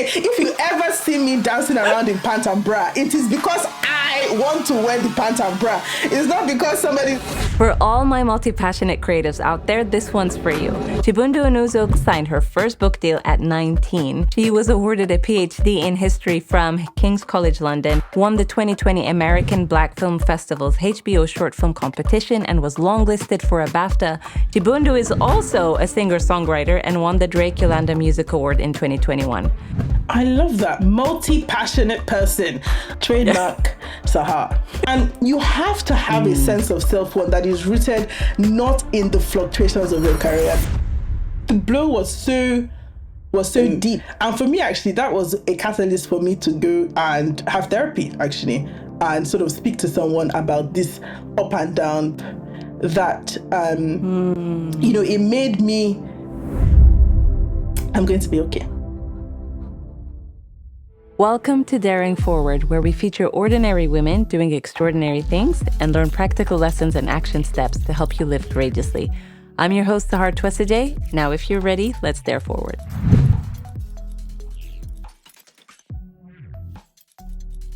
If you ever see me dancing around in pant and bra, it is because I want to wear the pant and bra. It's not because somebody... For all my multi-passionate creatives out there, this one's for you. Chibundu Onuzo signed her first book deal at 19. She was awarded a PhD in history from King's College London, won the 2020 American Black Film Festival's HBO short film competition, and was longlisted for a BAFTA. Chibundu is also a singer-songwriter and won the Drake Yolanda Music Award in 2021. I love that. Multi-passionate person. Trademark Sahar. And you have to have a sense of self-worth that is rooted not in the fluctuations of your career. The blow was so deep. And for me, actually, that was a catalyst for me to go and have therapy, actually, and sort of speak to someone about this up and down that, it made me, I'm going to be okay. Welcome to Daring Forward, where we feature ordinary women doing extraordinary things and learn practical lessons and action steps to help you live courageously. I'm your host, Sahar Twesajay. Now, if you're ready, let's dare forward.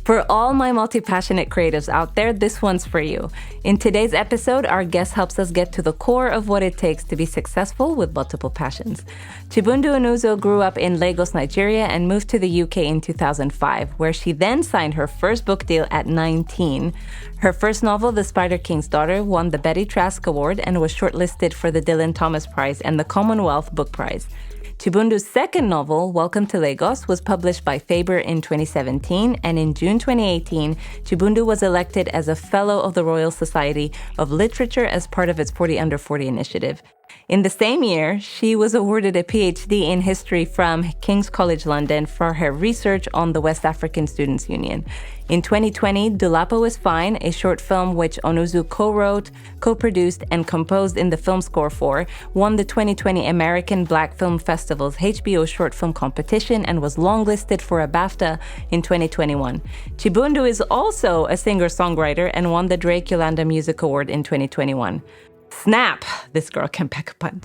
For all my multi-passionate creatives out there, this one's for you. In today's episode, our guest helps us get to the core of what it takes to be successful with multiple passions. Chibundu Onuzo grew up in Lagos, Nigeria, and moved to the UK in 2005, where she then signed her first book deal at 19. Her first novel, The Spider King's Daughter, won the Betty Trask Award and was shortlisted for the Dylan Thomas Prize and the Commonwealth Book Prize. Chibundu's second novel, Welcome to Lagos, was published by Faber in 2017, and in June 2018, Chibundu was elected as a Fellow of the Royal Society of Literature as part of its 40 Under 40 initiative. In the same year, she was awarded a PhD in history from King's College London for her research on the West African Students' Union. In 2020, Dulapo is Fine, a short film which Onuzo co-wrote, co-produced, and composed in the film score for, won the 2020 American Black Film Festival's HBO short film competition and was longlisted for a BAFTA in 2021. Chibundu is also a singer-songwriter and won the Drake Yolanda Music Award in 2021. Snap! This girl can pack a punch.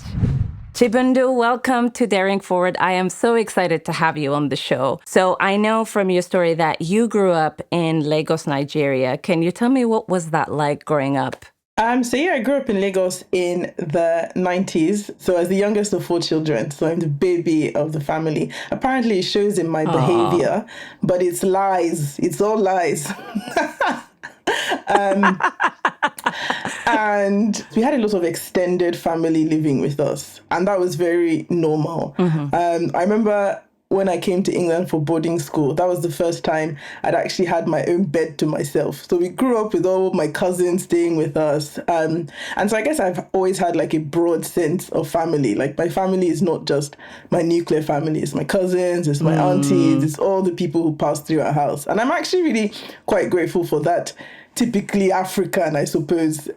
Chibundu, welcome to Daring Forward. I am so excited to have you on the show. So I know from your story that you grew up in Lagos, Nigeria. Can you tell me what was that like growing up? I grew up in Lagos in the 90s. So as the youngest of 4 children, so I'm the baby of the family. Apparently it shows in my behavior, but it's lies. It's all lies. And we had a lot of extended family living with us, and that was very normal. I remember when I came to England for boarding school, that was the first time I'd actually had my own bed to myself. So we grew up with all my cousins staying with us. And so I guess I've always had like a broad sense of family. Like my family is not just my nuclear family. It's my cousins, it's my aunties, it's all the people who pass through our house. And I'm actually really quite grateful for that typically African, I suppose,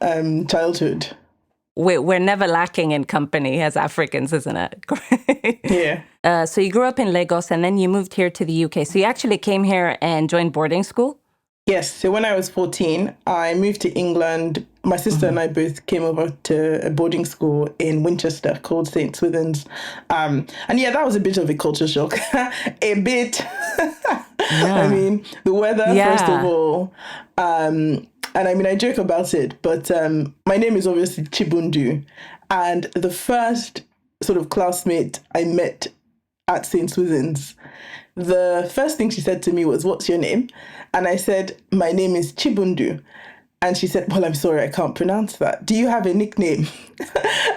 childhood. We're never lacking in company as Africans, isn't it? Yeah. So you grew up in Lagos and then you moved here to the UK. So you actually came here and joined boarding school? Yes. So when I was 14, I moved to England. My sister and I both came over to a boarding school in Winchester called St. Swithin's. And yeah, that was a bit of a culture shock. A bit. I mean, the weather, first of all. And I mean, I joke about it, but my name is obviously Chibundu. And the first sort of classmate I met at St. Swithin's, the first thing she said to me was, "What's your name?" And I said, "My name is Chibundu." And she said, "Well, I'm sorry, I can't pronounce that. Do you have a nickname?"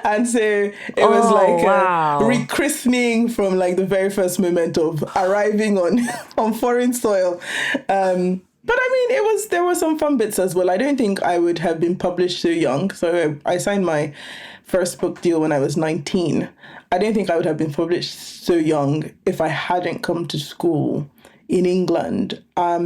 And so it was like a rechristening from like the very first moment of arriving on foreign soil. But I mean, there were some fun bits as well. I don't think I would have been published so young. So I signed my first book deal when I was 19. I don't think I would have been published so young if I hadn't come to school in England,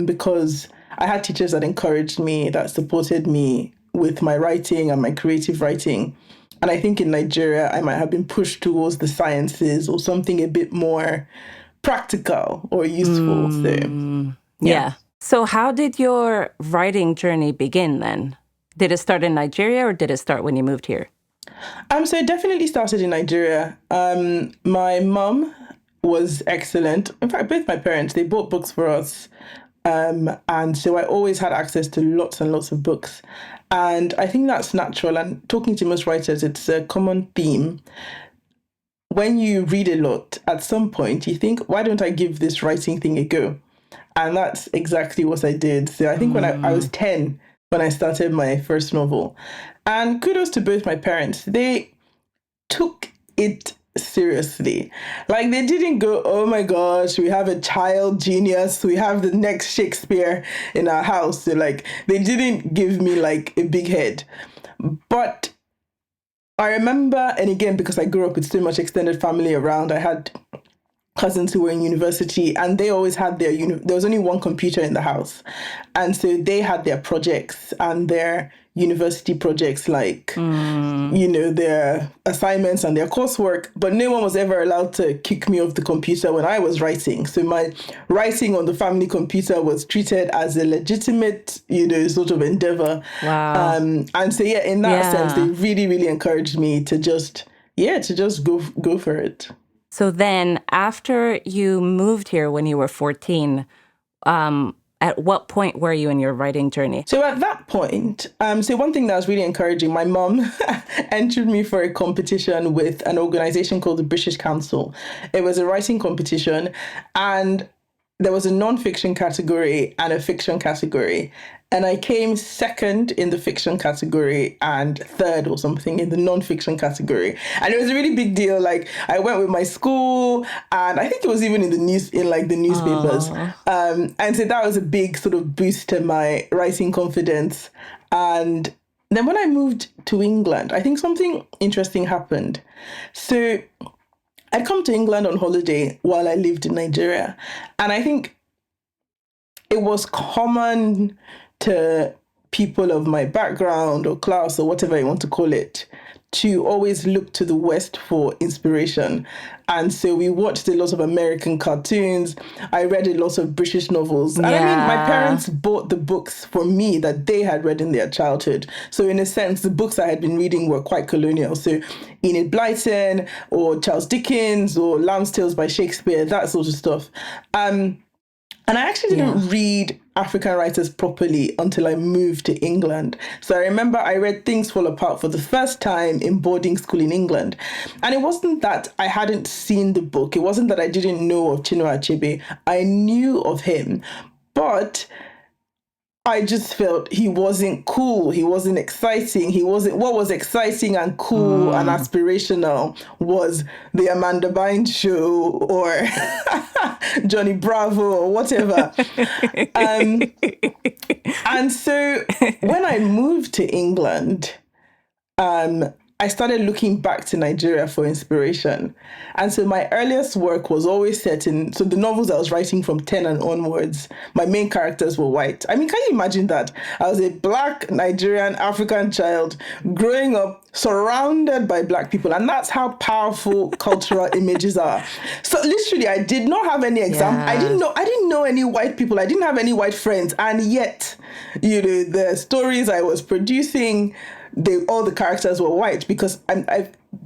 because I had teachers that encouraged me, that supported me with my writing and my creative writing. And I think in Nigeria, I might have been pushed towards the sciences or something a bit more practical or useful. So, yeah. So how did your writing journey begin then? Did it start in Nigeria or did it start when you moved here? So it definitely started in Nigeria. My mum was excellent. In fact, both my parents, they bought books for us. And so I always had access to lots and lots of books. And I think that's natural. And talking to most writers, it's a common theme. When you read a lot, at some point, you think, why don't I give this writing thing a go? And that's exactly what I did. So I think when I was 10, when I started my first novel. And kudos to both my parents. They took it seriously. Like, they didn't go, oh my gosh, we have a child genius, we have the next Shakespeare in our house. So like, they didn't give me like a big head. But I remember, and again, because I grew up with so much extended family around, I had cousins who were in university, and they always had their, there was only one computer in the house. And so they had their projects and their university projects, like, their assignments and their coursework, but no one was ever allowed to kick me off the computer when I was writing. So my writing on the family computer was treated as a legitimate, sort of endeavor. Wow. And so, in that sense, they really, really encouraged me to just go for it. So then after you moved here when you were 14, at what point were you in your writing journey? So at that point, so one thing that was really encouraging, my mom entered me for a competition with an organization called the British Council. It was a writing competition, and there was a non-fiction category and a fiction category. And I came second in the fiction category and third or something in the non-fiction category. And it was a really big deal. Like, I went with my school, and I think it was even in the newspapers. And so that was a big sort of boost to my writing confidence. And then when I moved to England, I think something interesting happened. So I'd come to England on holiday while I lived in Nigeria. And I think it was common to people of my background or class or whatever you want to call it to always look to the West for inspiration. And so we watched a lot of American cartoons. I read a lot of British novels. And I mean, my parents bought the books for me that they had read in their childhood. So in a sense, the books I had been reading were quite colonial. So Enid Blyton or Charles Dickens or Lamb's Tales by Shakespeare, that sort of stuff. And I actually didn't read African writers properly until I moved to England. So I remember I read Things Fall Apart for the first time in boarding school in England. And it wasn't that I hadn't seen the book. It wasn't that I didn't know of Chinua Achebe. I knew of him, but I just felt he wasn't cool. He wasn't exciting. What was exciting and cool and aspirational was the Amanda Bynes show or Johnny Bravo or whatever. And so when I moved to England, I started looking back to Nigeria for inspiration. And so my earliest work was always set in, so the novels I was writing from 10 and onwards, my main characters were white. I mean, can you imagine that? I was a Black Nigerian African child growing up surrounded by Black people. And that's how powerful cultural images are. So literally, I did not have any example. I didn't know any white people. I didn't have any white friends. And yet, the stories I was producing, all the characters were white, because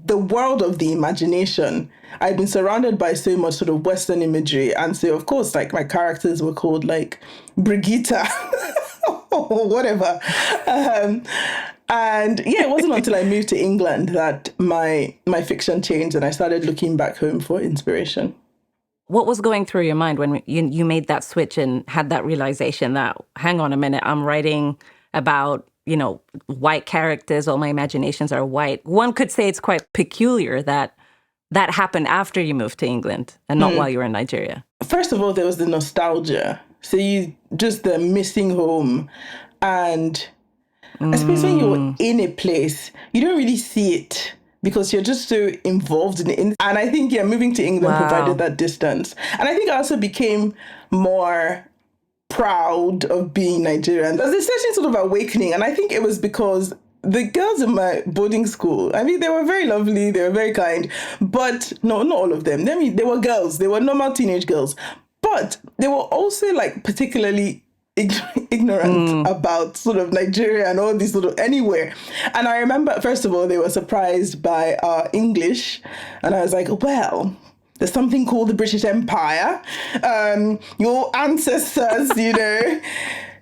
the world of the imagination, I'd been surrounded by so much sort of Western imagery. And so, of course, like, my characters were called like Brigitte or whatever. And it wasn't until I moved to England that my fiction changed and I started looking back home for inspiration. What was going through your mind when you made that switch and had that realization that, hang on a minute, I'm writing about white characters, all my imaginations are white? One could say it's quite peculiar that happened after you moved to England and not while you were in Nigeria. First of all, there was the nostalgia. So just the missing home. And I suppose when you're in a place, you don't really see it because you're just so involved in it. And I think, moving to England provided that distance. And I think I also became more proud of being Nigerian. There's a certain sort of awakening, and I think it was because the girls in my boarding school, I mean, they were very lovely, they were very kind, but no, not all of them. I mean, they were girls, they were normal teenage girls, but they were also like particularly ignorant about sort of Nigeria and all this sort of anywhere. And I remember, first of all, they were surprised by our English, and I was like, well, There's something called the British Empire. Your ancestors,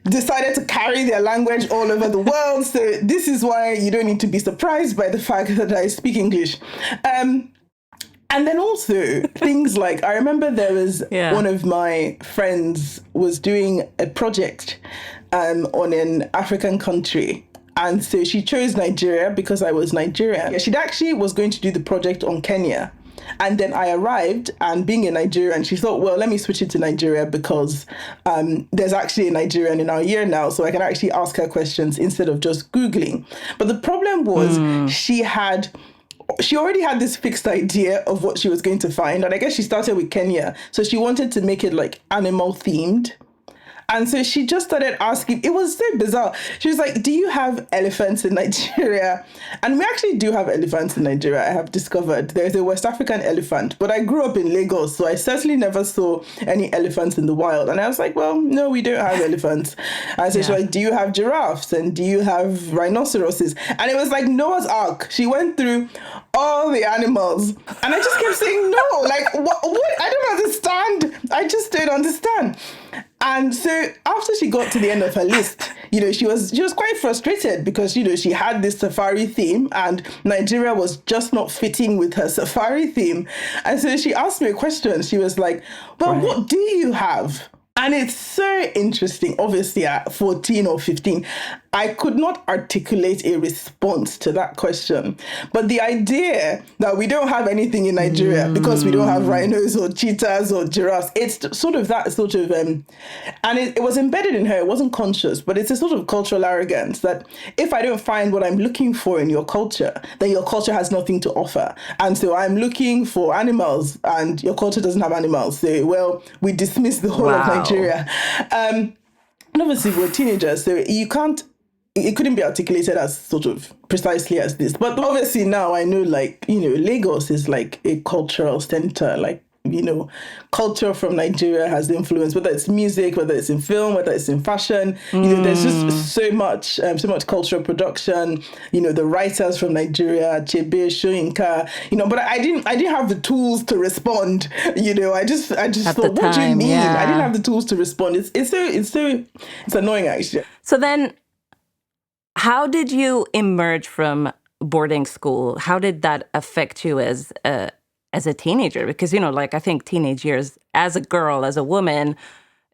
decided to carry their language all over the world. So this is why you don't need to be surprised by the fact that I speak English. And then also things like, I remember there was one of my friends was doing a project on an African country. And so she chose Nigeria because I was Nigerian. She actually was going to do the project on Kenya. And then I arrived, and being a Nigerian, she thought, well, let me switch it to Nigeria because there's actually a Nigerian in our year now, so I can actually ask her questions instead of just Googling. But the problem was she already had this fixed idea of what she was going to find. And I guess she started with Kenya. So she wanted to make it like animal themed. And so she just started asking, it was so bizarre. She was like, do you have elephants in Nigeria? And we actually do have elephants in Nigeria, I have discovered. There's a West African elephant, but I grew up in Lagos, so I certainly never saw any elephants in the wild. And I was like, well, no, we don't have elephants. And so she's like, do you have giraffes? And do you have rhinoceroses? And it was like Noah's Ark. She went through all the animals. And I just kept saying, no, like, what? I don't understand. I just don't understand. And so after she got to the end of her list, she was quite frustrated because, she had this safari theme and Nigeria was just not fitting with her safari theme. And so she asked me a question. She was like, well, what do you have? And it's so interesting. Obviously, at 14 or 15, I could not articulate a response to that question. But the idea that we don't have anything in Nigeria because we don't have rhinos or cheetahs or giraffes, it's sort of that sort of, and it was embedded in her. It wasn't conscious, but it's a sort of cultural arrogance that if I don't find what I'm looking for in your culture, then your culture has nothing to offer. And so I'm looking for animals and your culture doesn't have animals. So, well, we dismiss the whole of Nigeria. And obviously we're teenagers, so it couldn't be articulated as sort of precisely as this. But obviously now I know, like, Lagos is like a cultural center, like, culture from Nigeria has influence, whether it's music, whether it's in film, whether it's in fashion. There's just so much cultural production. The writers from Nigeria, Chebe, Shoyinka. But I didn't have the tools to respond. I just thought, what do you mean? Yeah. I didn't have the tools to respond. It's annoying actually. So then, how did you emerge from boarding school? How did that affect you as a teenager? Because, I think teenage years, as a girl, as a woman,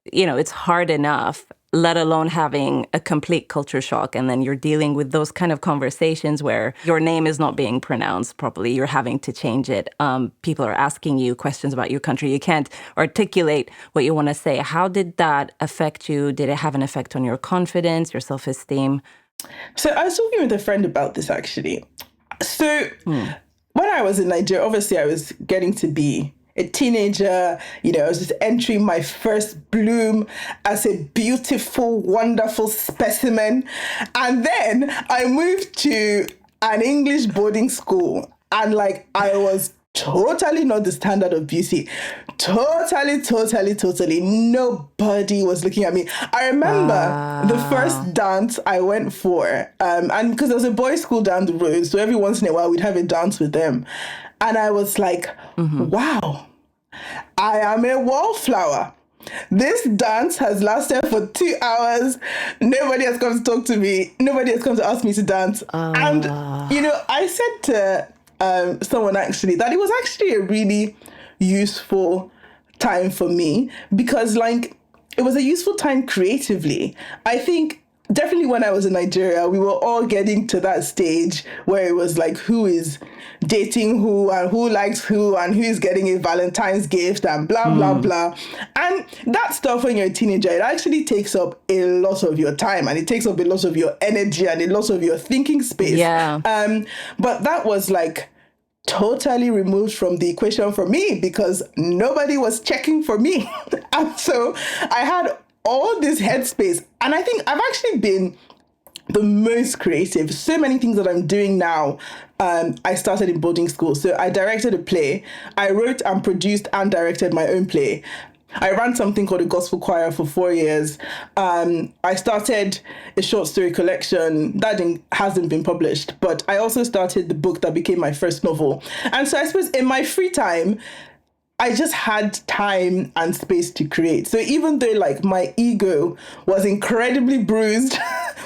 it's hard enough, let alone having a complete culture shock. And then you're dealing with those kind of conversations where your name is not being pronounced properly. You're having to change it. People are asking you questions about your country. You can't articulate what you want to say. How did that affect you? Did it have an effect on your confidence, your self-esteem? So I was talking with a friend about this, actually. So when I was in Nigeria, obviously I was getting to be a teenager. I was just entering my first bloom as a beautiful, wonderful specimen. And then I moved to an English boarding school. And I was totally not the standard of beauty. Totally. Nobody was looking at me. I remember the first dance I went for, and because there was a boys' school down the road, so every once in a while we'd have a dance with them. And I was like, wow, I am a wallflower. This dance has lasted for 2 hours. Nobody has come to talk to me. Nobody has come to ask me to dance. And, I said to someone actually that it was actually a really useful time for me because it was a useful time creatively. I think definitely when I was in Nigeria, we were all getting to that stage where it was like, who is dating who and who likes who and who is getting a Valentine's gift and blah, blah, blah. And that stuff when you're a teenager, it actually takes up a lot of your time and it takes up a lot of your energy and a lot of your thinking space. Yeah. But that was totally removed from the equation for me because nobody was checking for me. And so I had all this headspace. And I think I've actually been the most creative. So many things that I'm doing now, I started in boarding school. So I directed a play. I wrote and produced and directed my own play. I ran something called a gospel choir for 4 years. I started a short story collection that hasn't been published, but I also started the book that became my first novel. And so I suppose in my free time, I just had time and space to create. So even though like my ego was incredibly bruised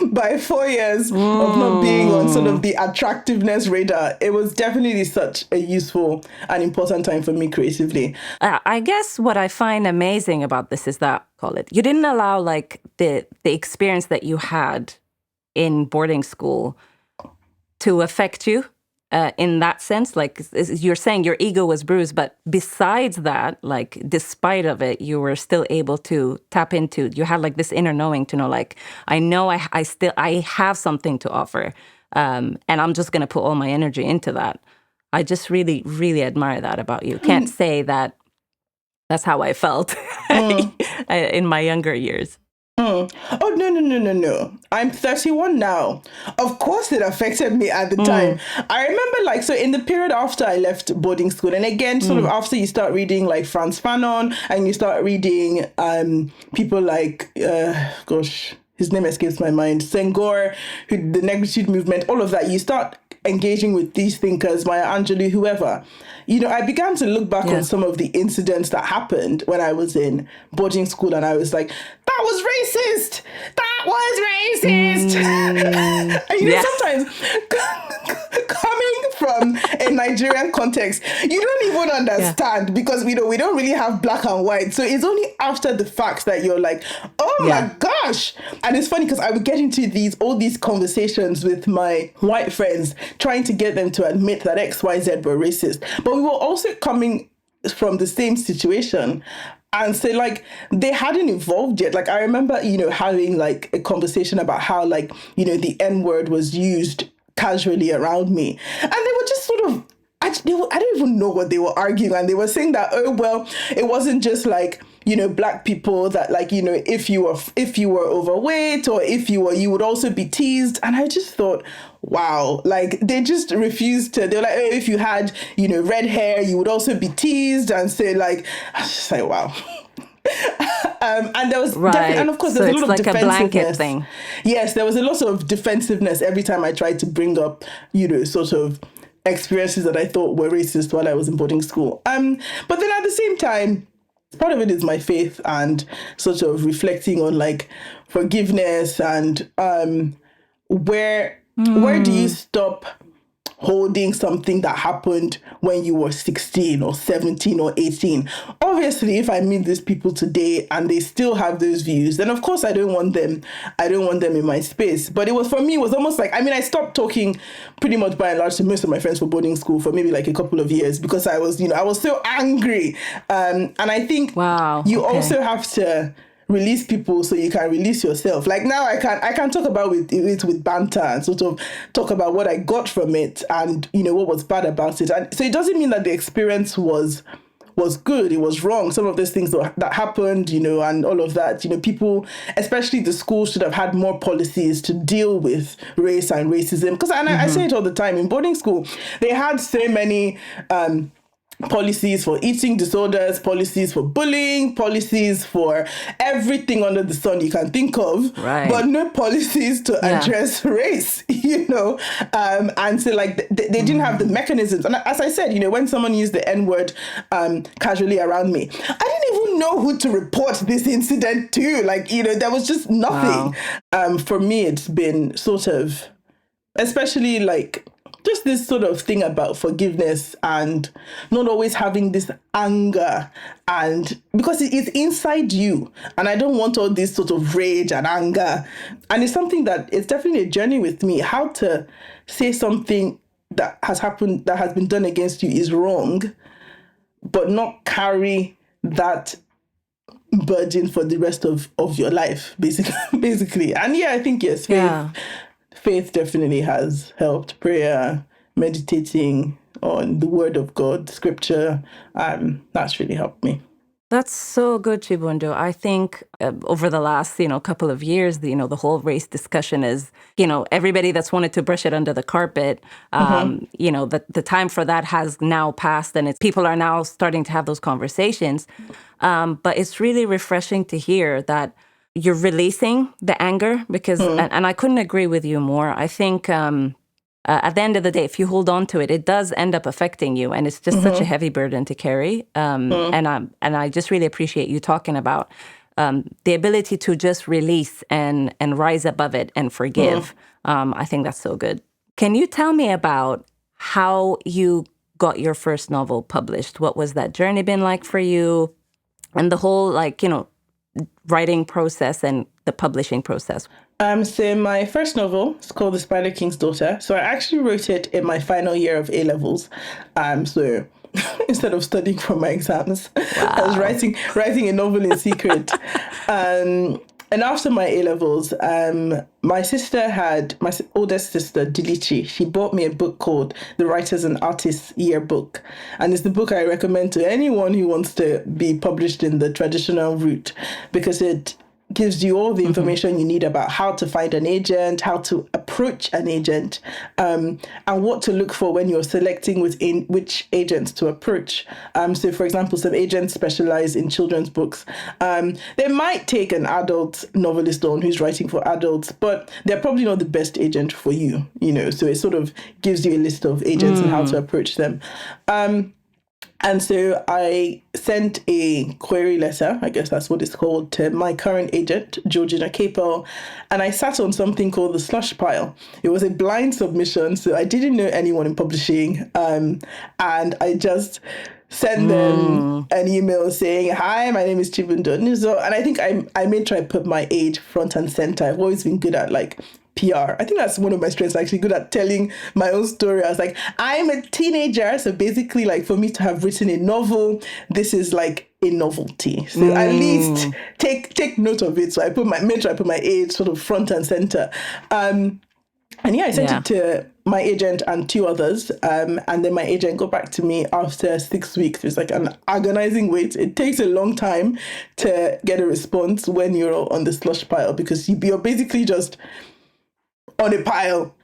by 4 years of not being on sort of the attractiveness radar, it was definitely such a useful and important time for me creatively. I guess what I find amazing about this is that, call it, you didn't allow like the experience that you had in boarding school to affect you. In that sense, like you're saying, your ego was bruised, but besides that, like despite of it, you were still able to tap into. You had like this inner knowing to know, like I know I have something to offer, and I'm just gonna put all my energy into that. I just really, really admire that about you. Can't say that that's how I felt in my younger years. Oh, no. I'm 31 now. Of course it affected me at the time. I remember like, so in the period after I left boarding school, and again, sort of after you start reading like Frantz Fanon and you start reading people like, his name escapes my mind, Senghor, the negritude movement, all of that, you start engaging with these thinkers, Maya Angelou, whoever. You know, I began to look back on some of the incidents that happened when I was in boarding school, and I was like, that was racist! That was racist! And you know, sometimes coming from a Nigerian context, you don't even understand because we don't really have black and white. So it's only after the fact that you're like, oh my gosh! And it's funny because I would get into all these conversations with my white friends, trying to get them to admit that XYZ were racist. But we were also coming from the same situation. And so like they hadn't evolved yet. Like I remember, you know, having like a conversation about how like, you know, the N-word was used casually around me. And they were just sort of, I don't even know what they were arguing. And they were saying that, oh, well, it wasn't just like, you know, black people that like, you know, if you were overweight or you would also be teased. And I just thought, wow, like they just refused to, they were like, oh, if you had, you know, red hair, you would also be teased. And so like, I was just like, wow. And there was definitely, and of course, there's a lot of like defensiveness. A blanket thing. Yes, there was a lot of defensiveness every time I tried to bring up, you know, sort of experiences that I thought were racist while I was in boarding school. But then at the same time, part of it is my faith and sort of reflecting on like forgiveness and where do you stop holding something that happened when you were 16 or 17 or 18. Obviously, if I meet these people today and they still have those views, then of course I don't want them in my space. But it was almost like, I mean, I stopped talking pretty much by and large to most of my friends for boarding school for maybe like a couple of years because I was so angry. And I think you also have to release people so you can release yourself. Like now I can talk about it with banter and sort of talk about what I got from it and, you know, what was bad about it. And so it doesn't mean that the experience was good. It was wrong. Some of those things that happened, you know, and all of that, you know, people, especially the school, should have had more policies to deal with race and racism. Because I say it all the time, in boarding school, they had so many policies for eating disorders, policies for bullying, policies for everything under the sun you can think of, but no policies to address race, you know. And so like they didn't have the mechanisms. And as I said, you know, when someone used the N-word casually around me, I didn't even know who to report this incident to. Like, you know, there was just nothing. For me, it's been sort of, especially like just this sort of thing about forgiveness and not always having this anger, and because it's inside you, and I don't want all this sort of rage and anger. And it's something that it's definitely a journey with me, how to say something that has happened, that has been done against you is wrong, but not carry that burden for the rest of your life, basically. And yeah, I think yes, faith definitely has helped. Prayer, meditating on the word of God, scripture, that's really helped me. That's so good, Chibundu. I think over the last, couple of years, the whole race discussion is, everybody that's wanted to brush it under the carpet, the time for that has now passed, and people are now starting to have those conversations. But it's really refreshing to hear that you're releasing the anger because, and I couldn't agree with you more. I think at the end of the day, if you hold on to it, it does end up affecting you, and it's just such a heavy burden to carry. And I just really appreciate you talking about the ability to just release and rise above it and forgive. I think that's so good. Can you tell me about how you got your first novel published? What was that journey been like for you, and the whole writing process and the publishing process? So my first novel is called The Spider King's Daughter. So I actually wrote it in my final year of A-levels. So instead of studying for my exams, I was writing a novel in secret. And after my A-levels, my oldest sister, Dilichi, she bought me a book called The Writers and Artists Yearbook. And it's the book I recommend to anyone who wants to be published in the traditional route, because it gives you all the information you need about how to find an agent, how to approach an agent, and what to look for when you're selecting which agents to approach. So, for example, some agents specialize in children's books. They might take an adult novelist on who's writing for adults, but they're probably not the best agent for you, so it sort of gives you a list of agents and how to approach them. And so I sent a query letter, I guess that's what it's called, to my current agent, Georgina Capel, and I sat on something called the slush pile. It was a blind submission, so I didn't know anyone in publishing, and I just sent them an email saying, "Hi, my name is Chibundu Onuzo," and I think I may try to put my age front and center. I've always been good at PR. I think that's one of my strengths, actually good at telling my own story. I was like, I'm a teenager. So basically, for me to have written a novel, this is like a novelty. So at least take note of it. So I made sure I put my age sort of front and center. And I sent it to my agent and two others. And then my agent got back to me after 6 weeks. It's like an agonizing wait. It takes a long time to get a response when you're on the slush pile, because you're basically just on a pile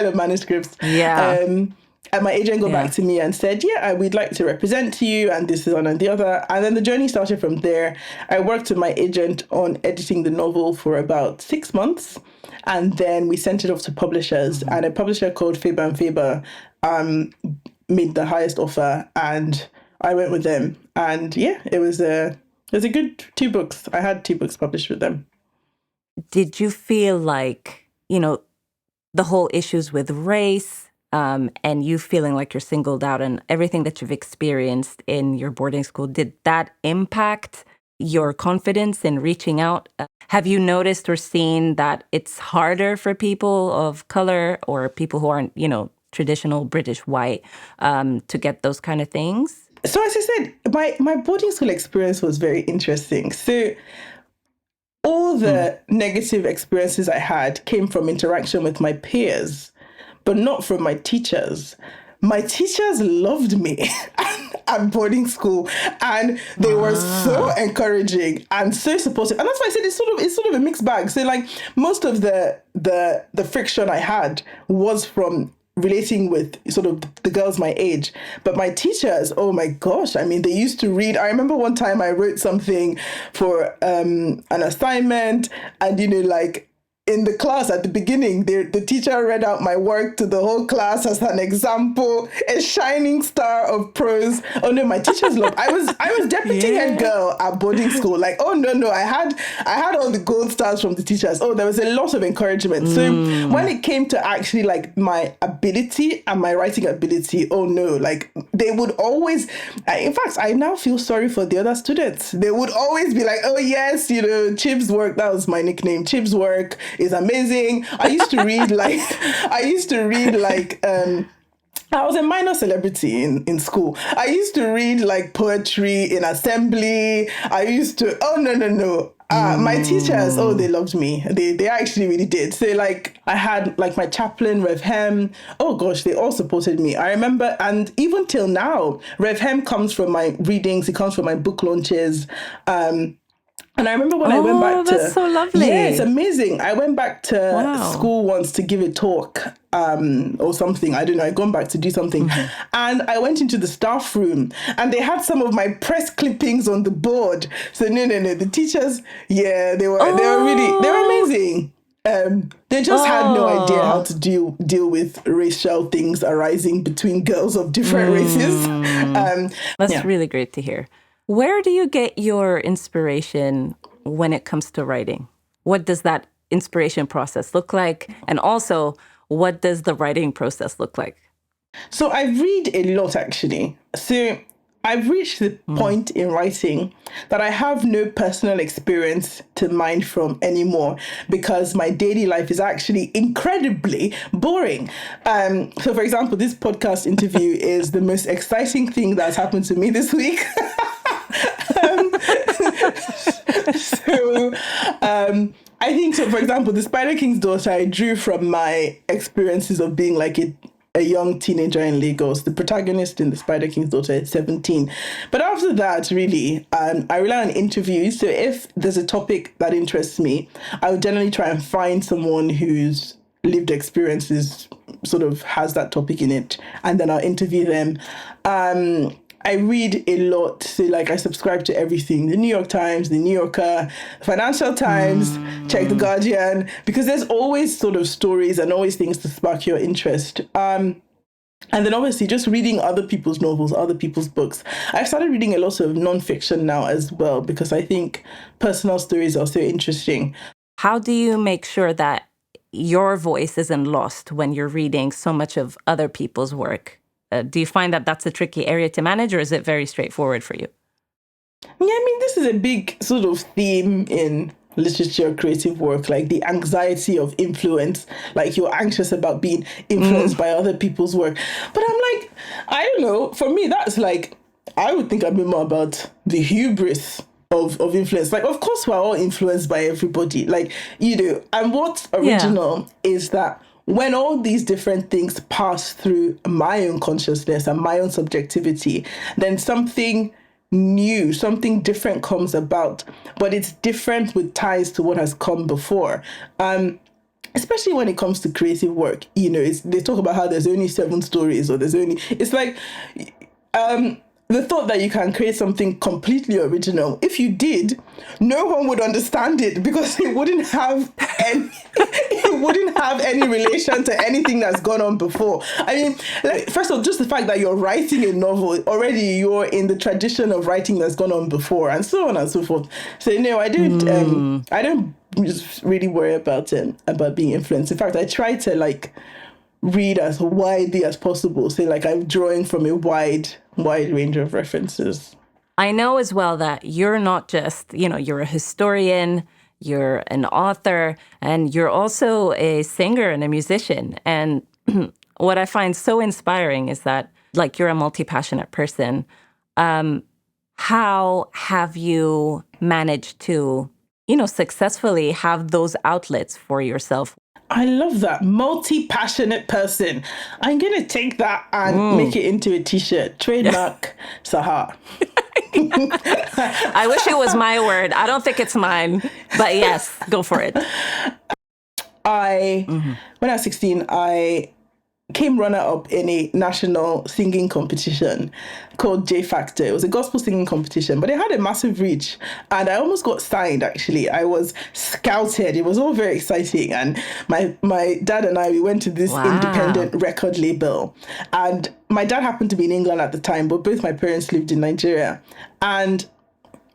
of manuscripts. And my agent got back to me and said, we'd like to represent you, and this is on and the other. And then the journey started from there. I worked with my agent on editing the novel for about 6 months, and then we sent it off to publishers, and a publisher called Faber and Faber made the highest offer, and I went with them. And it was a good 2 books. I had 2 books published with them. Did you feel like, the whole issues with race and you feeling like you're singled out and everything that you've experienced in your boarding school, did that impact your confidence in reaching out? Have you noticed or seen that it's harder for people of color or people who aren't, traditional British white to get those kind of things? So as I said, my boarding school experience was very interesting. So all the negative experiences I had came from interaction with my peers, but not from my teachers. My teachers loved me at boarding school, and they were so encouraging and so supportive. And that's why I said it's sort of a mixed bag. So most of the friction I had was from relating with sort of the girls my age. But my teachers, oh my gosh, they used to read. I remember one time I wrote something for an assignment, and in the class at the beginning, the teacher read out my work to the whole class as an example, a shining star of prose. Oh no, my teachers loved. I was deputy head girl at boarding school. Oh no, I had all the gold stars from the teachers. Oh, there was a lot of encouragement. So when it came to actually my ability and my writing ability, oh no, they would always. In fact, I now feel sorry for the other students. They would always be like, oh yes, Chib's work. That was my nickname. Chib's work is amazing. I used to read I was a minor celebrity in school. I used to read poetry in assembly. I used to, no. My teachers, they loved me. They actually really did. So I had my chaplain, Rev Hem. Oh gosh, they all supported me. I remember, and even till now, Rev Hem comes from my readings. He comes from my book launches. And I remember when I went back to... that's so lovely. Yeah, it's amazing. I went back to school once to give a talk or something. I don't know. I'd gone back to do something. And I went into the staff room and they had some of my press clippings on the board. So no. The teachers, they were amazing. They just had no idea how to deal with racial things arising between girls of different races. That's really great to hear. Where do you get your inspiration when it comes to writing? What does that inspiration process look like? And also, what does the writing process look like? So I read a lot, actually. So I've reached the point in writing that I have no personal experience to mine from anymore because my daily life is actually incredibly boring. So, for example, this podcast interview is the most exciting thing that's happened to me this week. I think so. For example, the Spider King's daughter, I drew from my experiences of being like a young teenager in Lagos. The protagonist in The Spider King's Daughter is 17. But after that, really, I rely on interviews. So if there's a topic that interests me, I would generally try and find someone whose lived experiences sort of has that topic in it, and then I'll interview them. I read a lot. So like I subscribe to everything, the New York Times, the New Yorker, Financial Times, check the Guardian, because there's always sort of stories and always things to spark your interest. And then obviously just reading other people's novels, other people's books. I've started reading a lot of nonfiction now as well, because I think personal stories are so interesting. How do you make sure that your voice isn't lost when you're reading so much of other people's work? Do you find that that's a tricky area to manage, or is it very straightforward for you? Yeah, I mean, this is a big sort of theme in literature, creative work, like the anxiety of influence, like you're anxious about being influenced by other people's work. But I'm like, I don't know, for me, that's like, I would think a bit more about the hubris of influence. Like, of course, we're all influenced by everybody, like, you know, and what's original is that when all these different things pass through my own consciousness and my own subjectivity, then something new, something different comes about, but it's different with ties to what has come before. Especially when it comes to creative work, you know, they talk about how there's only 7 stories, or it's like, the thought that you can create something completely original. If you did, no one would understand it because it wouldn't have any relation to anything that's gone on before. I mean, like, first of all, just the fact that you're writing a novel, already you're in the tradition of writing that's gone on before, and so on and so forth. So no, I don't just really worry about being influenced. In fact, I try to like read as widely as possible. So like I'm drawing from a wide range of references. I know as well that you're not just, you're a historian, you're an author, and you're also a singer and a musician. And what I find so inspiring is that, like, you're a multi-passionate person. How have you managed to, successfully have those outlets for yourself? I love that. Multi-passionate person. I'm going to take that and make it into a t-shirt. Trademark Sahar. I wish it was my word. I don't think it's mine. But yes, go for it. When I was 16, I came runner-up in a national singing competition called J Factor. It was a gospel singing competition, but it had a massive reach, and I almost got signed, actually. I was scouted. It was all very exciting, and my dad and I, we went to this independent record label, and my dad happened to be in England at the time, but both my parents lived in Nigeria, and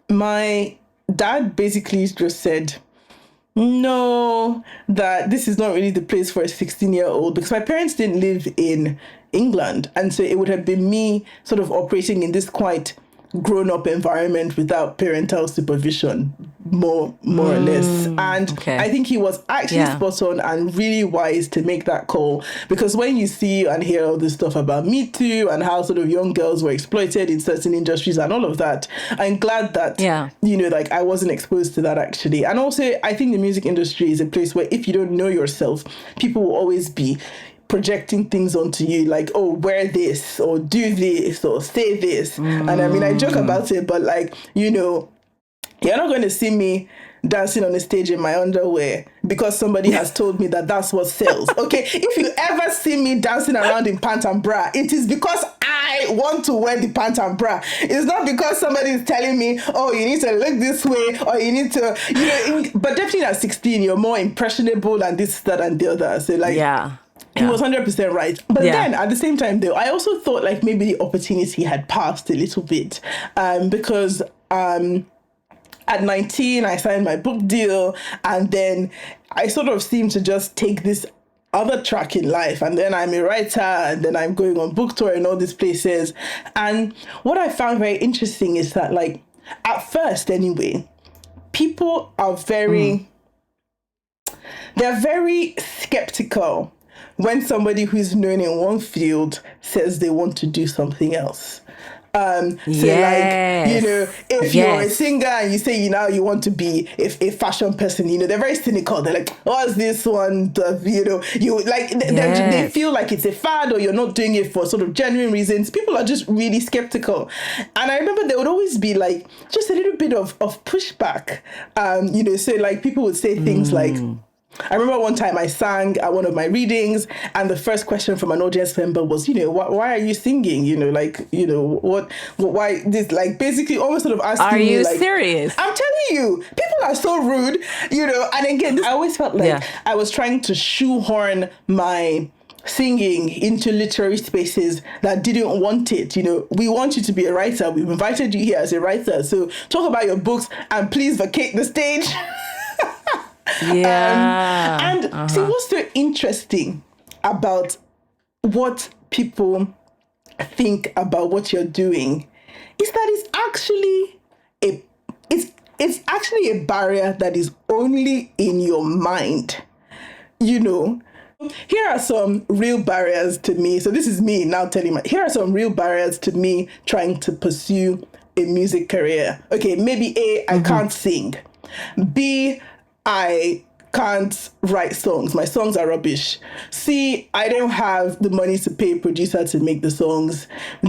my dad basically just said, no, that this is not really the place for a 16-year-old, because my parents didn't live in England. And so it would have been me sort of operating in this quite grown-up environment without parental supervision, more or less. And I think he was actually spot on and really wise to make that call, because when you see and hear all this stuff about Me Too and how sort of young girls were exploited in certain industries and all of that, I'm glad that, like I wasn't exposed to that, actually. And also, I think the music industry is a place where if you don't know yourself, people will always be projecting things onto you, like, oh, wear this or do this or say this. And I mean, I joke about it, but like, You're not going to see me dancing on a stage in my underwear because somebody has told me that that's what sells. Okay, if you ever see me dancing around in pant and bra, it is because I want to wear the pant and bra. It's not because somebody is telling me, oh, you need to look this way, or you need to, but definitely at 16, you're more impressionable and this, that, and the other. So like, he was 100% right. But then at the same time, though, I also thought like maybe the opportunity had passed a little bit because at 19, I signed my book deal, and then I sort of seemed to just take this other track in life, and then I'm a writer, and then I'm going on book tour in all these places. And what I found very interesting is that, like, at first anyway, people are they're very skeptical when somebody who's known in one field says they want to do something else. So like, if you're a singer and you say, you want to be a fashion person, they're very cynical. They're like, what's this one? They feel like it's a fad, or you're not doing it for sort of genuine reasons. People are just really skeptical. And I remember there would always be like just a little bit of pushback. So like people would say things like, I remember one time I sang at one of my readings, and the first question from an audience member was, why are you singing? Why this? Like, basically almost sort of asking me, are you like, serious? I'm telling you, people are so rude, And again, I always felt like I was trying to shoehorn my singing into literary spaces that didn't want it. We want you to be a writer. We've invited you here as a writer. So talk about your books and please vacate the stage. See, what's so interesting about what people think about what you're doing is that it's actually a barrier that is only in your mind. Here are some real barriers to me. So this is me now telling here are some real barriers to me trying to pursue a music career. Okay, maybe A, I can't sing. B, I can't write songs. My songs are rubbish. C, I don't have the money to pay a producer to make the songs.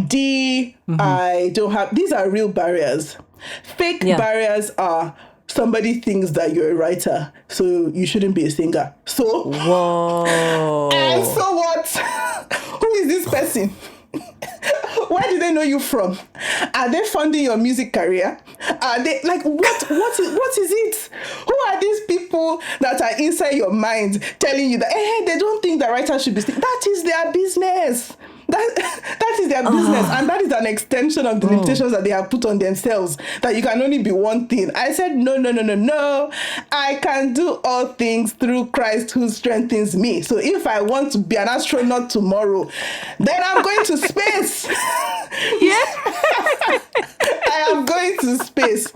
D, I don't have... These are real barriers. Fake barriers are somebody thinks that you're a writer, so you shouldn't be a singer. So... Whoa. And so what? Who is this person? Where do they know you from? Are they funding your music career? Are they like what is it? Who are these people that are inside your mind telling you that they don't think that writers should be singing? That is their business. That is their business, and that is an extension of the limitations that they have put on themselves, that you can only be one thing. I said, no. I can do all things through Christ who strengthens me. So if I want to be an astronaut tomorrow, then I'm going to space. I am going to space.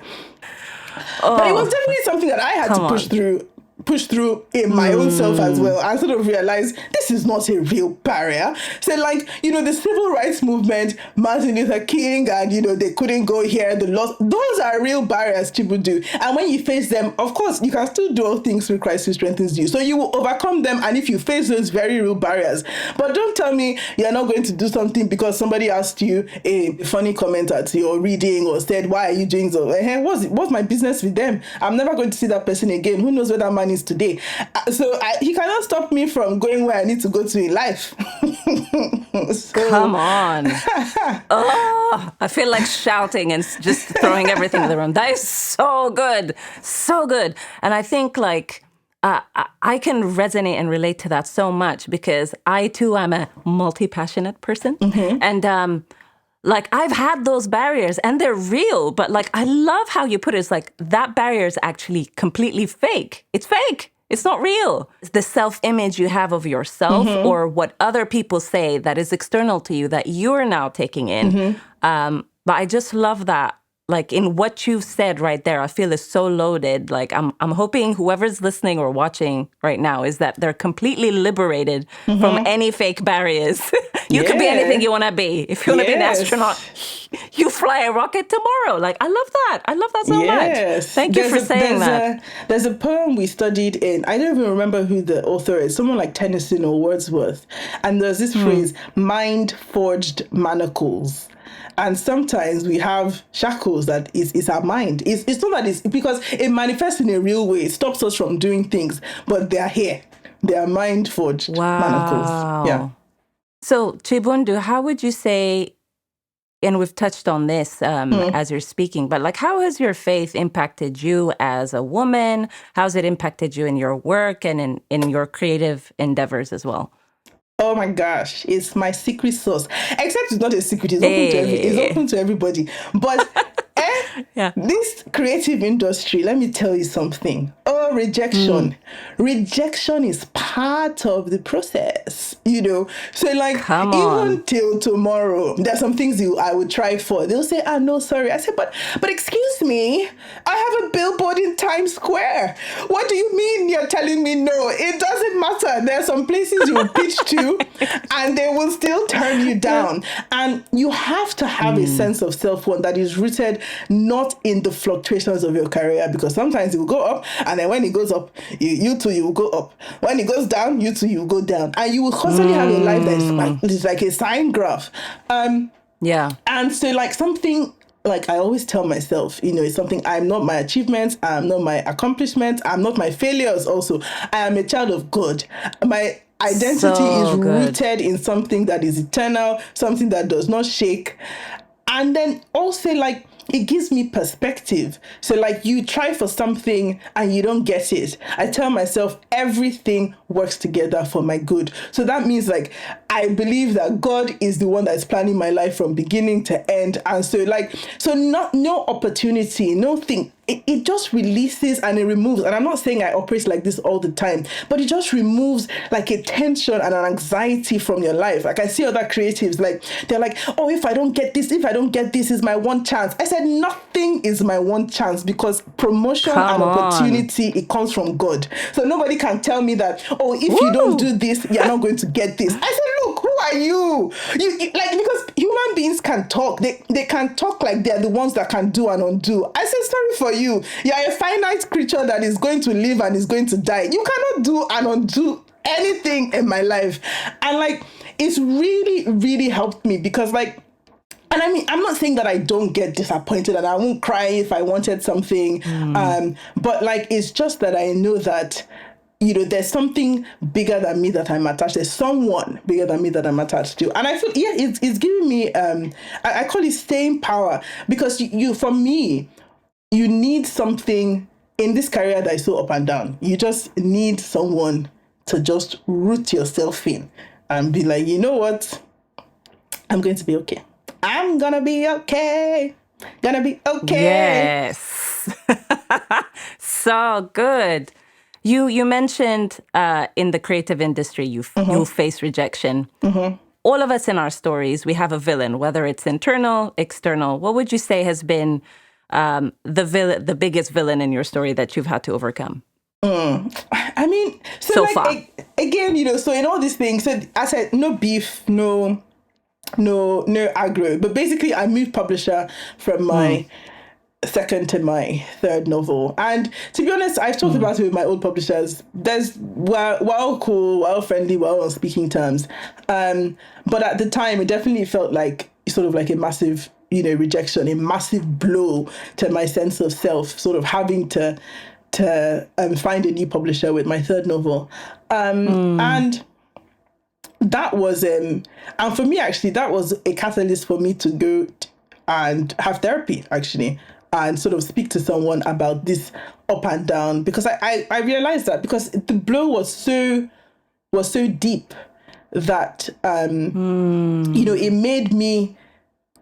But it was definitely something that I had to push through in my own self as well, and sort of realize this is not a real barrier. So like, the civil rights movement, Martin Luther King, and they couldn't go here, the laws, those are real barriers, Chibundu. And when you face them, of course, you can still do all things through Christ who strengthens you. So you will overcome them, and if you face those very real barriers. But don't tell me you're not going to do something because somebody asked you a funny comment at your reading or said, why are you doing so? What's my business with them? I'm never going to see that person again. Who knows where that man is today? So he cannot stop me from going where I need to go to in life. Come on. I feel like shouting and just throwing everything in the room. That is so good. So good. And I think like I can resonate and relate to that so much because I too am a multi-passionate person. And like I've had those barriers and they're real, but like I love how you put it. It's like that barrier is actually completely fake. It's fake. It's not real. It's the self-image you have of yourself or what other people say that is external to you that you're now taking in. But I just love that. Like in what you've said right there, I feel is so loaded. Like I'm hoping whoever's listening or watching right now is that they're completely liberated from any fake barriers. You could be anything you want to be. If you want to be an astronaut, you fly a rocket tomorrow. Like I love that. I love that so much. Thank you for saying that. There's a poem we studied in, I don't even remember who the author is, someone like Tennyson or Wordsworth. And there's this phrase, mind-forged manacles. And sometimes we have shackles that is our mind. It's not that it's because it manifests in a real way. It stops us from doing things, but they are here. They are mind forged manacles. Yeah. So Chibundu, how would you say, and we've touched on this as you're speaking, but like, how has your faith impacted you as a woman? How's it impacted you in your work and in your creative endeavors as well? Oh my gosh, it's my secret sauce. Except it's not a secret. It's open to everybody. But this creative industry, let me tell you something. Oh, rejection. Rejection is part of the process, you know. So like, even till tomorrow, there's some things I would try for. They'll say, no, sorry. I said, but excuse me, I have a billboard in Times Square. What do you mean you're telling me no? It doesn't matter. There are some places you will pitch to and they will still turn you down. And you have to have a sense of self-worth that is rooted not in the fluctuations of your career, because sometimes it will go up, and then when it goes up, you too, you will go up. When it goes down, you too, you will go down. And you will constantly have a life that is like a sine graph. And so like something, like I always tell myself, you know, it's something, I'm not my achievements, I'm not my accomplishments, I'm not my failures also. I am a child of God. My identity is rooted in something that is eternal, something that does not shake. And then also like, it gives me perspective. So like you try for something and you don't get it. I tell myself everything works together for my good. So that means like, I believe that God is the one that's planning my life from beginning to end. And so like, no opportunity, no thing. It just releases and it removes. And I'm not saying I operate like this all the time, but it just removes like a tension and an anxiety from your life. Like I see other creatives, like they're like, oh, if I don't get this is my one chance. I said, nothing is my one chance, because promotion and opportunity, it comes from God. So nobody can tell me that, oh, if you don't do this, you're not going to get this. I said, look, who are you? You like, because human beings can talk. They can talk like they're the ones that can do and undo. I said, sorry for you. You're a finite creature that is going to live and is going to die. You cannot do and undo anything in my life. And like, it's really, really helped me, because like, and I mean, I'm not saying that I don't get disappointed and I won't cry if I wanted something. But like, it's just that I know that, you know, there's something bigger than me that I'm attached. There's someone bigger than me that I'm attached to. And I feel, it's giving me, I call it staying power, because for me, you need something in this career that is so up and down. You just need someone to just root yourself in and be like, you know what? I'm going to be okay. I'm gonna be okay. Gonna be okay. Yes. So good. You mentioned in the creative industry, you face rejection. All of us in our stories, we have a villain, whether it's internal, external. What would you say has been the biggest villain in your story that you've had to overcome? I mean, so like, far. Again, you know, so in all these things, so I said, no beef, no aggro. But basically, I moved publisher from my second to my third novel. And to be honest, I've talked about it with my old publishers. We're all cool, we're all friendly, we're all on speaking terms. But at the time, it definitely felt like sort of like a massive, you know, rejection, a massive blow to my sense of self, sort of having to find a new publisher with my third novel. And that was, and for me, actually, that was a catalyst for me to go and have therapy, actually, and sort of speak to someone about this up and down, because I realized that because the blow was so deep that, you know, it made me,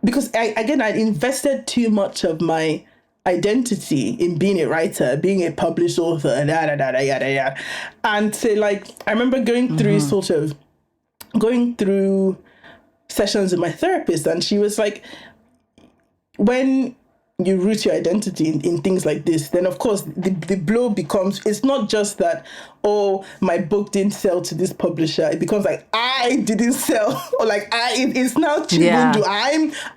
because I invested too much of my identity in being a writer, being a published author, and yada. And so like, I remember going through sessions with my therapist, and she was like, when you root your identity in things like this, then of course the blow becomes, it's not just that, oh, my book didn't sell to this publisher. It becomes like, I didn't sell, or like it's now Chibundu.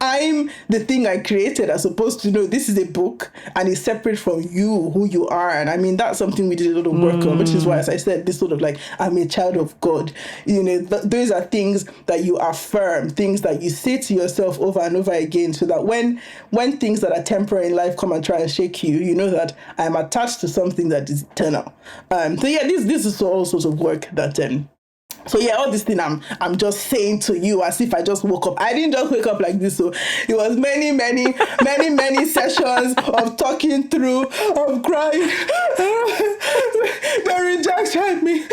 I'm the thing I created, as opposed to, no, this is a book and it's separate from you, who you are. And I mean, that's something we did a lot of work on, which is why, as I said, this sort of like, I'm a child of God. You know, those are things that you affirm, things that you say to yourself over and over again, so that when things that are temporary in life come and try and shake you, you know that I'm attached to something that is eternal. So yeah, this is all sorts of work that so yeah, all this thing I'm just saying to you as if I just woke up. I didn't just wake up like this. So it was many sessions of talking through, of crying. They rejected me.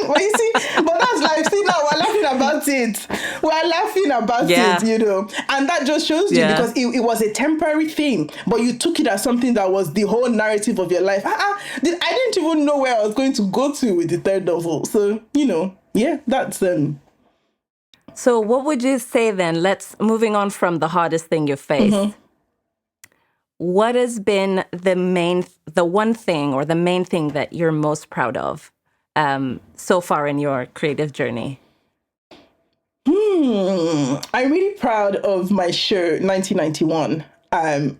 But you see, but that's life. See, now we're laughing about it. We're laughing about it, you know. And that just shows you, because it was a temporary thing, but you took it as something that was the whole narrative of your life. I didn't even know where I was going to go to with the third novel. So, you know, yeah, that's So what would you say then? Moving on from the hardest thing you faced. What has been the one thing or the main thing that you're most proud of so far in your creative journey? I'm really proud of my show, 1991.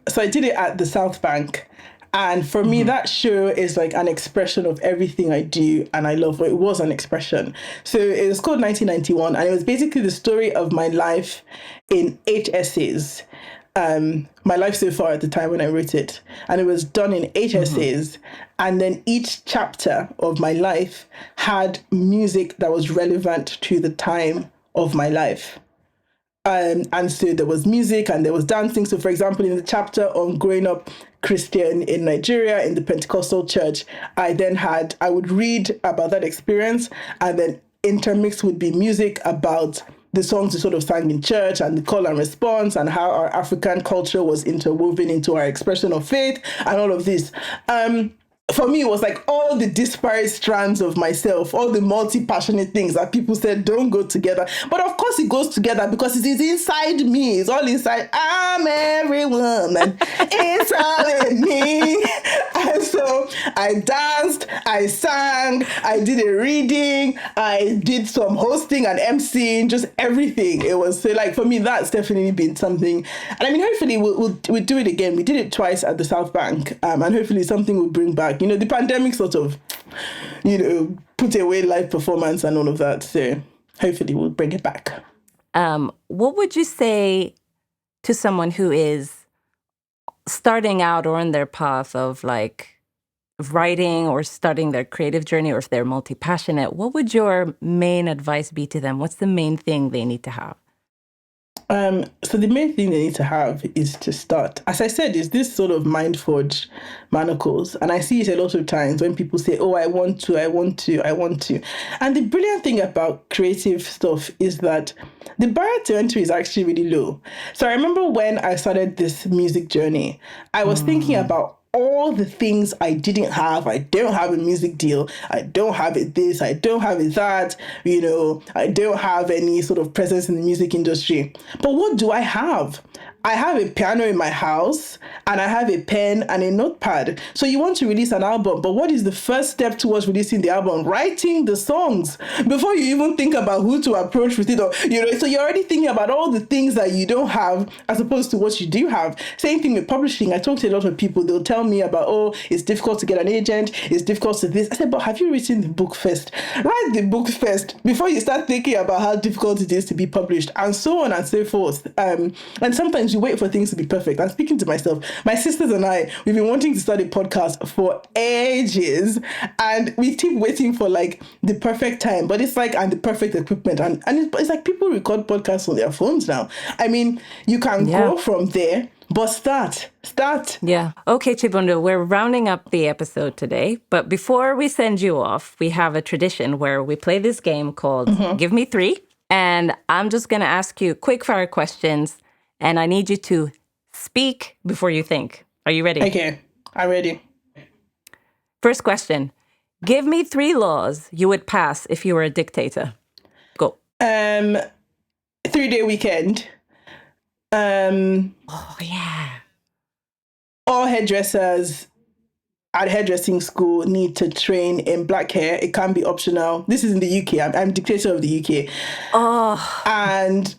So I did it at the South Bank. And for me, that show is like an expression of everything I do, and I love it. It was an expression. So it was called 1991, and it was basically the story of my life in 8 essays. My life so far at the time when I wrote it. And it was done in 8 essays. And then each chapter of my life had music that was relevant to the time of my life. And so there was music and there was dancing. So for example, in the chapter on growing up Christian in Nigeria in the Pentecostal church, I would read about that experience, and then intermixed would be music about the songs we sort of sang in church and the call and response and how our African culture was interwoven into our expression of faith and all of this. For me, it was like all the disparate strands of myself, all the multi-passionate things that people said don't go together. But of course it goes together because it is inside me. It's all inside. I'm every woman. It's all in me. And so I danced, I sang, I did a reading, I did some hosting and emceeing, just everything. It was so like, for me, that's definitely been something. And I mean, hopefully we'll do it again. We did it twice at the South Bank, and hopefully something will bring back. You know, the pandemic sort of, you know, put away live performance and all of that. So hopefully we'll bring it back. What would you say to someone who is starting out or on their path of like writing or starting their creative journey, or if they're multi-passionate? What would your main advice be to them? What's the main thing they need to have? So the main thing they need to have is to start. As I said, is this sort of mind forged manacles. And I see it a lot of times when people say, oh, I want to. And the brilliant thing about creative stuff is that the barrier to entry is actually really low. So I remember when I started this music journey, I was thinking about all the things I didn't have. I don't have a music deal. I don't have it this. I don't have it that. You know, I don't have any sort of presence in the music industry. But what do I have? I have a piano in my house and I have a pen and a notepad. So you want to release an album, but what is the first step towards releasing the album? Writing the songs before you even think about who to approach with it. Or, you know, so you're already thinking about all the things that you don't have as opposed to what you do have. Same thing with publishing. I talk to a lot of people. They'll tell me about, oh, it's difficult to get an agent. It's difficult to this. I said, but have you written the book first? Write the book first before you start thinking about how difficult it is to be published, and so on and so forth. And sometimes you wait for things to be perfect. I'm speaking to myself. My sisters and I, we've been wanting to start a podcast for ages, and we keep waiting for like the perfect time, but it's like, and the perfect equipment. And it's like people record podcasts on their phones now. I mean, you can grow from there, but start. Yeah. Okay, Chibundu, we're rounding up the episode today, but before we send you off, we have a tradition where we play this game called Give Me Three. And I'm just going to ask you quick fire questions, and I need you to speak before you think. Are you ready? Okay, I'm ready. First question. Give me 3 laws you would pass if you were a dictator. Go. 3-day weekend. Oh, yeah. All hairdressers at hairdressing school need to train in black hair. It can be optional. This is in the UK. I'm dictator of the UK. Oh. And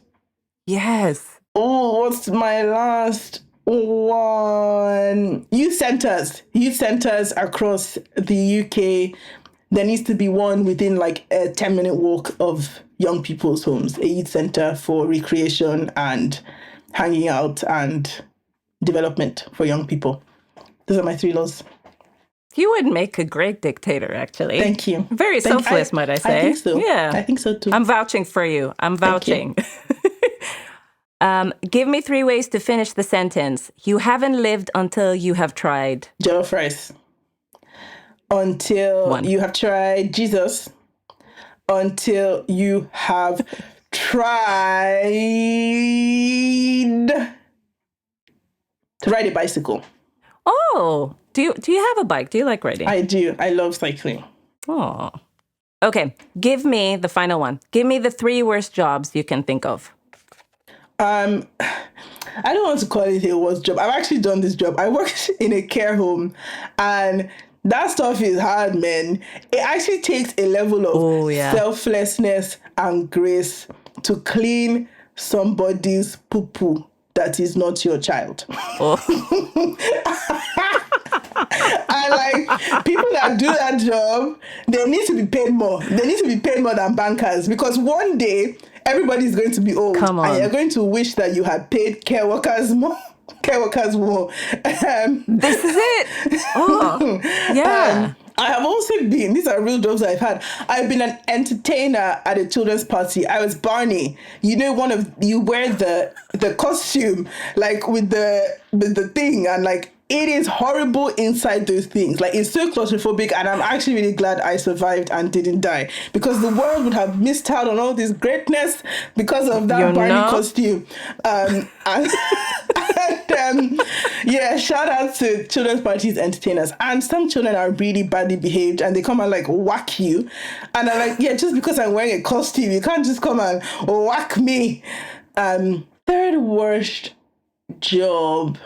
yes. Oh, what's my last one? Youth centers across the UK. There needs to be one within like a 10-minute walk of young people's homes, a youth center for recreation and hanging out and development for young people. Those are my 3 laws. You would make a great dictator, actually. Thank you. Very selfless, might I say. I think so. Yeah. I think so too. I'm vouching for you. I'm vouching. Give me 3 ways to finish the sentence. You haven't lived until you have tried. Jollof rice. Until you have tried Jesus. Until you have tried to ride a bicycle. Oh, do you have a bike? Do you like riding? I do. I love cycling. Oh. Okay, give me the final one. Give me the 3 worst jobs you can think of. I don't want to call it a worst job. I've actually done this job. I worked in a care home, and that stuff is hard, man. It actually takes a level of selflessness and grace to clean somebody's poo-poo that is not your child. Oh. And like people that do that job, they need to be paid more. They need to be paid more than bankers, because one day everybody's going to be old. Come on. And you're going to wish that you had paid care workers more. This is it. Oh, yeah. I have also been, these are real jobs I've had. I've been an entertainer at a children's party. I was Barney. You know, you wear the costume, like with the thing, and like it is horrible inside those things. Like, it's so claustrophobic, and I'm actually really glad I survived and didn't die, because the world would have missed out on all this greatness because of that Barney costume. Yeah, shout out to children's parties entertainers. And some children are really badly behaved, and they come and like whack you. And I'm like, yeah, just because I'm wearing a costume, you can't just come and whack me. Third worst job,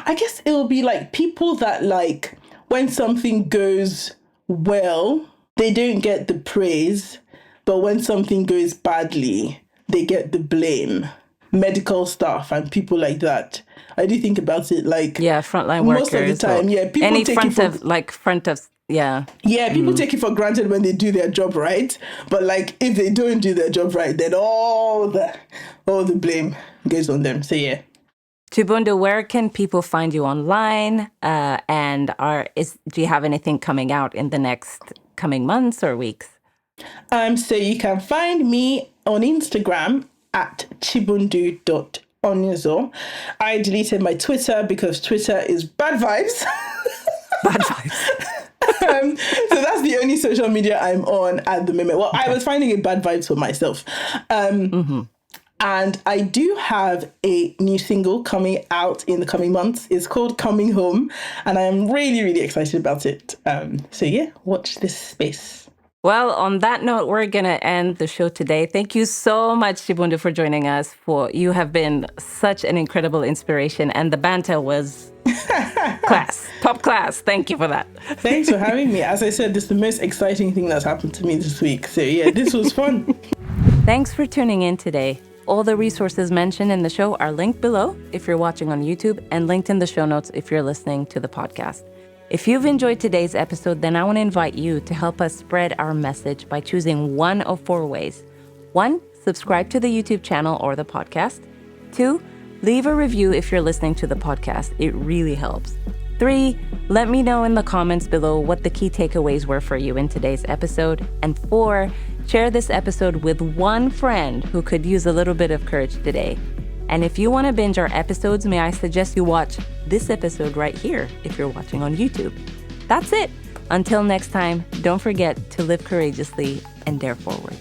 I guess it will be like people that, like, when something goes well, they don't get the praise, but when something goes badly, they get the blame. Medical staff and people like that. I do think about it like frontline workers. Most of the time, people any take people take it for granted when they do their job right. But like, if they don't do their job right, then all the blame goes on them. So yeah. Chibundu, where can people find you online? And do you have anything coming out in the next coming months or weeks? So you can find me on Instagram at Chibundu.Onuzo. I deleted my Twitter because Twitter is bad vibes. Bad vibes. So that's the only social media I'm on at the moment. Well, I was finding it bad vibes for myself. And I do have a new single coming out in the coming months. It's called Coming Home, and I am really, really excited about it. So yeah, watch this space. Well, on that note, we're going to end the show today. Thank you so much, Chibundu, for joining us. You have been such an incredible inspiration, and the banter was top class. Thank you for that. Thanks for having me. As I said, this is the most exciting thing that's happened to me this week. So yeah, this was fun. Thanks for tuning in today. All the resources mentioned in the show are linked below if you're watching on YouTube, and linked in the show notes if you're listening to the podcast. If you've enjoyed today's episode, then I want to invite you to help us spread our message by choosing one of 4 ways. 1, subscribe to the YouTube channel or the podcast. 2, leave a review if you're listening to the podcast. It really helps. 3, let me know in the comments below what the key takeaways were for you in today's episode. And 4, share this episode with one friend who could use a little bit of courage today. And if you want to binge our episodes, may I suggest you watch this episode right here if you're watching on YouTube. That's it. Until next time, don't forget to live courageously and dare forward.